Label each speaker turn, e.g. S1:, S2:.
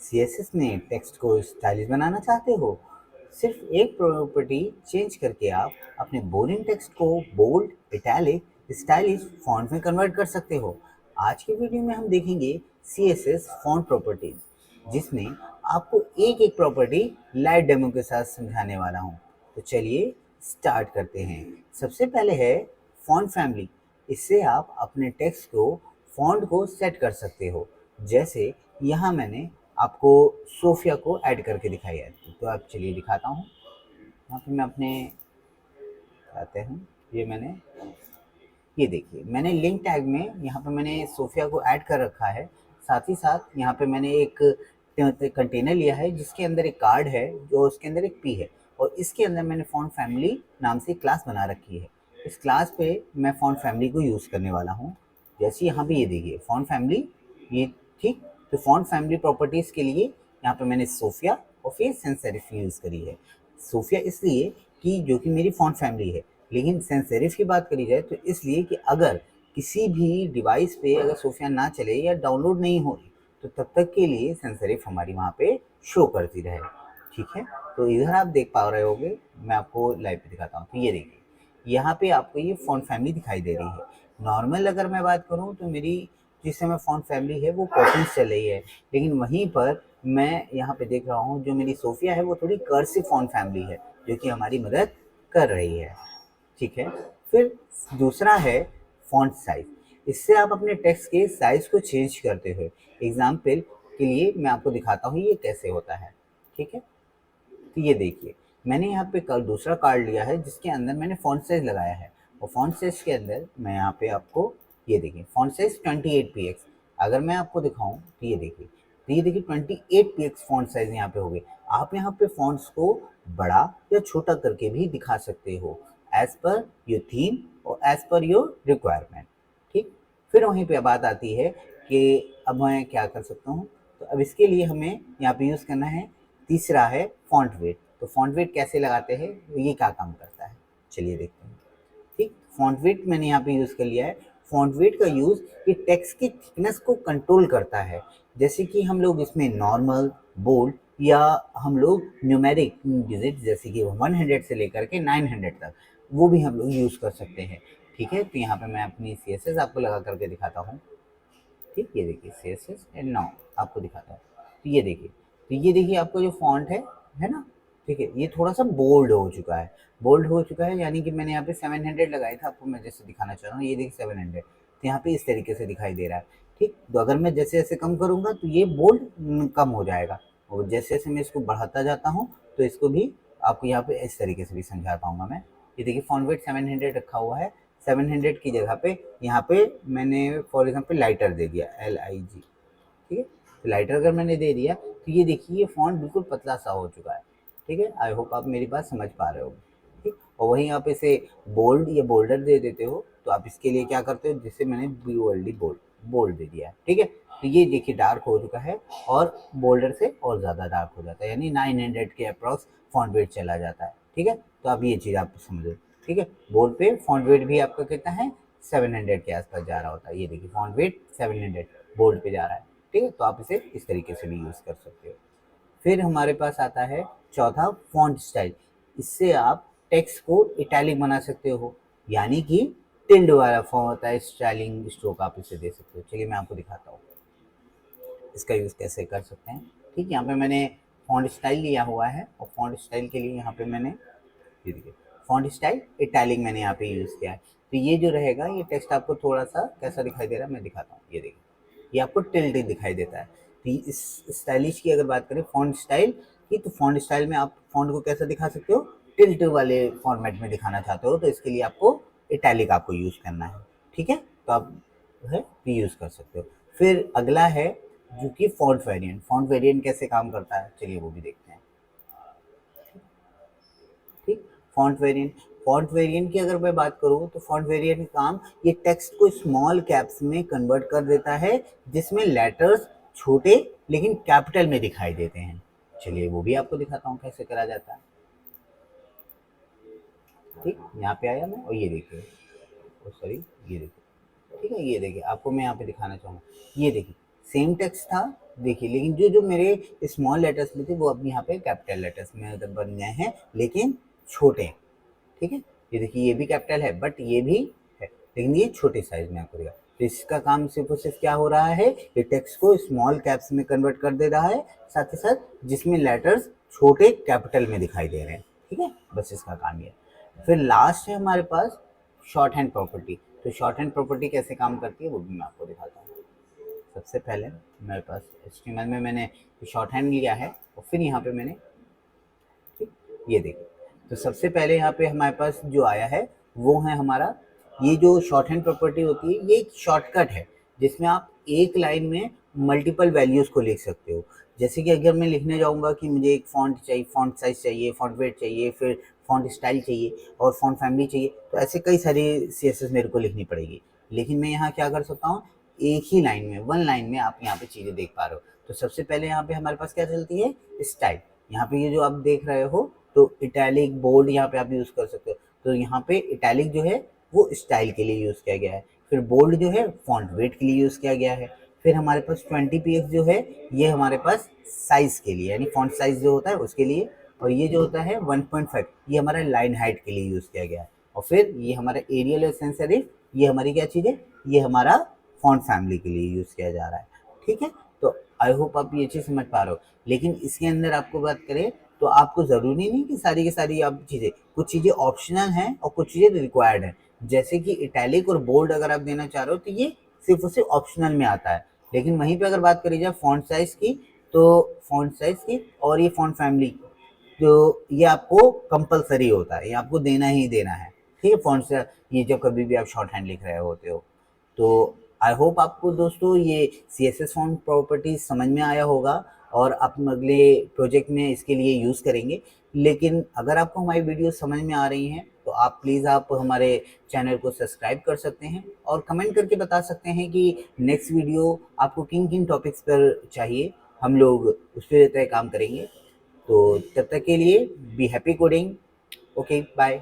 S1: CSS में text को stylish बनाना चाहते हो? सिर्फ एक प्रॉपर्टी चेंज करके आप अपने बोरिंग टेक्स्ट को बोल्ड, इटैलिक, स्टाइलिश फॉन्ट में कन्वर्ट कर सकते हो। आज की वीडियो में हम देखेंगे सीएसएस फॉन्ट प्रॉपर्टीज, जिसमें आपको एक एक प्रॉपर्टी लाइव डेमो के साथ समझाने वाला हूँ। तो चलिए स्टार्ट करते हैं। सबसे पहले है फॉन्ट फैमिली। इससे आप अपने टेक्स्ट को फॉन्ट को सेट कर सकते हो। जैसे यहाँ मैंने आपको सोफिया को ऐड करके दिखाई है, तो आप चलिए दिखाता हूँ। यहाँ पे मैं अपने आते हैं, ये मैंने, ये देखिए मैंने लिंक टैग में यहाँ पे मैंने सोफिया को ऐड कर रखा है। साथ ही साथ यहाँ पे मैंने एक कंटेनर लिया है जिसके अंदर एक कार्ड है, जो उसके अंदर एक पी है, और इसके अंदर मैंने फॉन्ट फैमिली नाम से क्लास बना रखी है। इस क्लास पे मैं फॉन्ट फैमिली को यूज़ करने वाला हूँ। जैसे यहाँ पे ये देखिए फॉन्ट फैमिली, ये ठीक। तो फॉन्ट फैमिली प्रॉपर्टीज़ के लिए यहाँ पे मैंने सोफिया और फिर सेंस सेरिफ यूज़ करी है। सोफिया इसलिए कि जो कि मेरी फॉन्ट फैमिली है, लेकिन सेंस सेरिफ की बात करी जाए तो इसलिए कि अगर किसी भी डिवाइस पे अगर सोफिया ना चले या डाउनलोड नहीं हो रही, तो तब तक के लिए सेंस सेरिफ हमारी वहाँ पे शो करती रहे। ठीक है, तो इधर आप देख पा रहे होगे, मैं आपको लाइव पे दिखाता हूँ। तो ये देखिए यहाँ पे आपको ये फॉन्ट फैमिली दिखाई दे रही है। नॉर्मल अगर मैं बात करूँ तो मेरी जिस समय फॉन्ट फैमिली है वो कॉटन्स चल रही है, लेकिन वहीं पर मैं यहाँ पे देख रहा हूँ जो मेरी सोफिया है वो थोड़ी कर्सिव फॉन्ट फैमिली है, जो कि हमारी मदद कर रही है। ठीक है, फिर दूसरा है फॉन्ट साइज। इससे आप अपने टेक्स्ट के साइज को चेंज करते हो। एग्जाम्पल के लिए मैं आपको दिखाता हूँ ये कैसे होता है। ठीक है, तो ये देखिए मैंने यहाँ पे कल दूसरा कार्ड लिया है जिसके अंदर मैंने फॉन्ट साइज लगाया है, और फॉन्ट साइज के अंदर मैं यहाँ पे आपको ये देखिए फॉन्ट साइज 28 px। अगर मैं आपको दिखाऊं तो ये देखिए, 28 px फॉन्ट साइज यहाँ पे हो गए। आप यहाँ पे फॉन्ट्स को बड़ा या छोटा करके भी दिखा सकते हो, एज पर योर थीम और एज पर योर रिक्वायरमेंट। ठीक, फिर वहीं पे बात आती है कि अब मैं क्या कर सकता हूँ। तो अब इसके लिए हमें यहाँ पे यूज़ करना है, तीसरा है फॉन्ट वेट। तो फॉन्ट वेट कैसे लगाते हैं, ये क्या काम करता है, चलिए देखते हैं। ठीक, फॉन्ट वेट मैंने यहाँ पे यूज़ कर लिया है। फॉन्ट वेट का यूज़ ये टेक्स्ट की थिकनेस को कंट्रोल करता है। जैसे कि हम लोग इसमें नॉर्मल, बोल्ड या हम लोग न्यूमेरिक डिजिट जैसे कि 100 से लेकर के 900 तक, वो भी हम लोग यूज़ कर सकते हैं। ठीक है, तो यहाँ पे मैं अपनी CSS आपको लगा करके दिखाता हूँ। ठीक, ये देखिए CSS एंड नाउ आपको दिखाता हूँ। तो ये देखिए, आपका जो फॉन्ट है ना, ठीक है, ये थोड़ा सा बोल्ड हो चुका है। बोल्ड हो चुका है यानी कि मैंने यहाँ पे 700 लगाया था, आपको मैं जैसे दिखाना चाह रहा हूँ, ये देखिए 700, तो यहाँ पे इस तरीके से दिखाई दे रहा है। ठीक, तो अगर मैं जैसे जैसे कम करूँगा तो ये बोल्ड कम हो जाएगा, और जैसे जैसे मैं इसको बढ़ाता जाता हूँ तो इसको भी आपको यहाँ पे इस तरीके से भी समझा पाऊंगा मैं। ये देखिए फॉन्ट वेट 700 रखा हुआ है। 700 की जगह पे यहाँ पे मैंने फॉर एग्जांपल लाइटर दे दिया, LIG। ठीक है, तो लाइटर अगर मैंने दे दिया तो ये देखिए ये फॉन्ट बिल्कुल पतला सा हो चुका है। ठीक है, आई होप आप मेरी बात समझ पा रहे हो। ठीक, और वहीं आप इसे बोल्ड या बोल्डर दे देते हो, तो आप इसके लिए क्या करते हो, जिससे मैंने BOLD बोल्ड बोल्ड दे दिया है। ठीक है, तो ये देखिए डार्क हो चुका है, और बोल्डर से और ज़्यादा डार्क हो जाता है, यानी 900 के अप्रॉक्स फॉन्ट वेट चला जाता है। ठीक है, तो अब ये चीज़ आप समझो। ठीक है, बोर्ड पे फॉन्ट वेट भी आपका कितना है, 700 के आसपास जा रहा होता है। ये देखिए फॉन्ट वेट 700 बोर्ड पे जा रहा है। ठीक है, तो आप इसे इस तरीके से भी यूज़ कर सकते हो। फिर हमारे पास आता है चौथा फॉन्ट स्टाइल। इससे आप टेक्स्ट को इटैलिक बना सकते हो, यानी कि टिल्ड वाला फॉन्ट होता है, स्टाइलिंग स्ट्रोक आप इसे दे सकते हो। चलिए मैं आपको दिखाता हूँ इसका यूज़ कैसे कर सकते हैं। ठीक, यहाँ पे मैंने फॉन्ट स्टाइल लिया हुआ है, और फॉन्ट स्टाइल के लिए यहाँ पे मैंने ये देखिए फॉन्ट स्टाइल इटैलिक मैंने यहाँ पे यूज़ किया है। तो ये जो रहेगा, ये टेक्स्ट आपको थोड़ा सा कैसा दिखाई दे रहा है मैं दिखाता हूँ। ये देखिए ये आपको टिल्टेड दिखाई देता है। तो इस स्टाइलिश की अगर बात करें फॉन्ट स्टाइल की, तो फॉन्ट स्टाइल में आप फॉन्ट को कैसा दिखा सकते हो, टिल्ट वाले फॉर्मेट में दिखाना चाहते हो, तो इसके लिए आपको इटैलिक आपको यूज़ करना है। ठीक है, तो आप जो है यूज़ कर सकते हो। फिर अगला है जो कि फॉन्ट वेरिएंट। फॉन्ट वेरिएंट कैसे काम करता है, चलिए वो भी देखते हैं। ठीक, फॉन्ट वेरिएंट की अगर मैं बात करूँ तो फॉन्ट वेरिएंट का काम ये टेक्स्ट को स्मॉल कैप्स में कन्वर्ट कर देता है, जिसमें लेटर्स छोटे लेकिन कैपिटल में दिखाई देते हैं। चलिए वो भी आपको दिखाता हूँ कैसे करा जाता है। ठीक, यहाँ पे आया मैं, और ये देखिए, सॉरी, ये देखिए। ठीक है, ये देखिए आपको मैं यहाँ पे दिखाना चाहूँगा। ये देखिए सेम टेक्स्ट था देखिए, लेकिन जो जो मेरे स्मॉल लेटर्स में थे वो अब यहाँ पे कैपिटल लेटर्स में मतलब बन गए हैं, लेकिन छोटे, ठीक है। ये देखिए, ये भी कैपिटल है बट ये भी है, लेकिन ये छोटे साइज में आपको दिखा। तो इसका काम सिर्फ और सिर्फ क्या हो रहा है, ये टेक्स्ट को स्मॉल कैप्स में कन्वर्ट कर दे रहा है, साथ ही साथ जिसमें लेटर्स छोटे कैपिटल में दिखाई दे रहे हैं, ठीक है। बस इसका काम ये है। फिर लास्ट है हमारे पास शॉर्ट हैंड प्रॉपर्टी। तो शॉर्ट हैंड प्रॉपर्टी कैसे काम करती है वो भी मैं आपको दिखाता हूँ। सबसे पहले मेरे पास HTML में मैंने शॉर्ट हैंड लिया है और फिर यहाँ पे मैंने, ठीक, ये देखिए। तो सबसे पहले यहाँ पे हमारे पास जो आया है वो है हमारा, ये जो शॉर्ट हैंड प्रॉपर्टी होती है ये एक शॉर्टकट है जिसमें आप एक लाइन में मल्टीपल वैल्यूज़ को लिख सकते हो। जैसे कि अगर मैं लिखने जाऊँगा कि मुझे एक फ़ॉन्ट चाहिए, फ़ॉन्ट साइज़ चाहिए, फ़ॉन्ट वेट चाहिए, फिर फ़ॉन्ट स्टाइल चाहिए और फ़ॉन्ट फैमिली चाहिए, तो ऐसे कई सारी CSS मेरे को लिखनी पड़ेगी। लेकिन मैं यहाँ क्या कर सकता हूँ, एक ही लाइन में, वन लाइन में आप यहाँ पे चीज़ें देख पा रहे हो। तो सबसे पहले यहाँ पे हमारे पास क्या चलती है, स्टाइल। यहाँ पे ये जो आप देख रहे हो तो इटैलिक, बोल्ड यहाँ पे आप यूज़ कर सकते हो। तो यहाँ पे इटैलिक जो है वो स्टाइल के लिए यूज़ किया गया है, फिर बोल्ड जो है फॉन्ट वेट के लिए यूज़ किया गया है, फिर हमारे पास 20 px जो है ये हमारे पास साइज़ के लिए, यानी फॉन्ट साइज़ जो होता है उसके लिए, और ये जो होता है 1.5 ये हमारा लाइन हाइट के लिए यूज़ किया गया है, और फिर ये हमारा एरियल और सेंस सेरिफ ये हमारी क्या चीज़ है, ये हमारा फॉन्ट फैमिली के लिए यूज़ किया जा रहा है, ठीक है। तो आई होप आप ये चीज़ समझ पा रहे हो। लेकिन इसके अंदर आपको बात करें तो आपको ज़रूरी नहीं कि सारी की सारी आप चीज़ें, कुछ चीज़ें ऑप्शनल हैं और कुछ चीज़ें रिक्वायर्ड हैं। जैसे कि इटैलिक और बोल्ड अगर आप देना चाह रहे हो तो ये सिर्फ और सिर्फ ऑप्शनल में आता है। लेकिन वहीं पे अगर बात करी जाए फ़ॉन्ट साइज़ की, तो फ़ॉन्ट साइज़ की और ये फ़ॉन्ट फैमिली की, तो ये आपको कंपल्सरी होता है, ये आपको देना ही देना है, ठीक है। फ़ॉन्ट से ये जब कभी भी आप शॉर्ट हैंड लिख रहे होते हो। तो आई होप आपको दोस्तों ये CSS फॉन्ट प्रॉपर्टीज समझ में आया होगा और आप अगले प्रोजेक्ट में इसके लिए यूज़ करेंगे। लेकिन अगर आपको हमारी वीडियो समझ में आ रही हैं तो आप प्लीज़ आप हमारे चैनल को सब्सक्राइब कर सकते हैं और कमेंट करके बता सकते हैं कि नेक्स्ट वीडियो आपको किन किन टॉपिक्स पर चाहिए, हम लोग उस पर तय काम करेंगे। तो तब तक के लिए be happy coding. Okay, bye.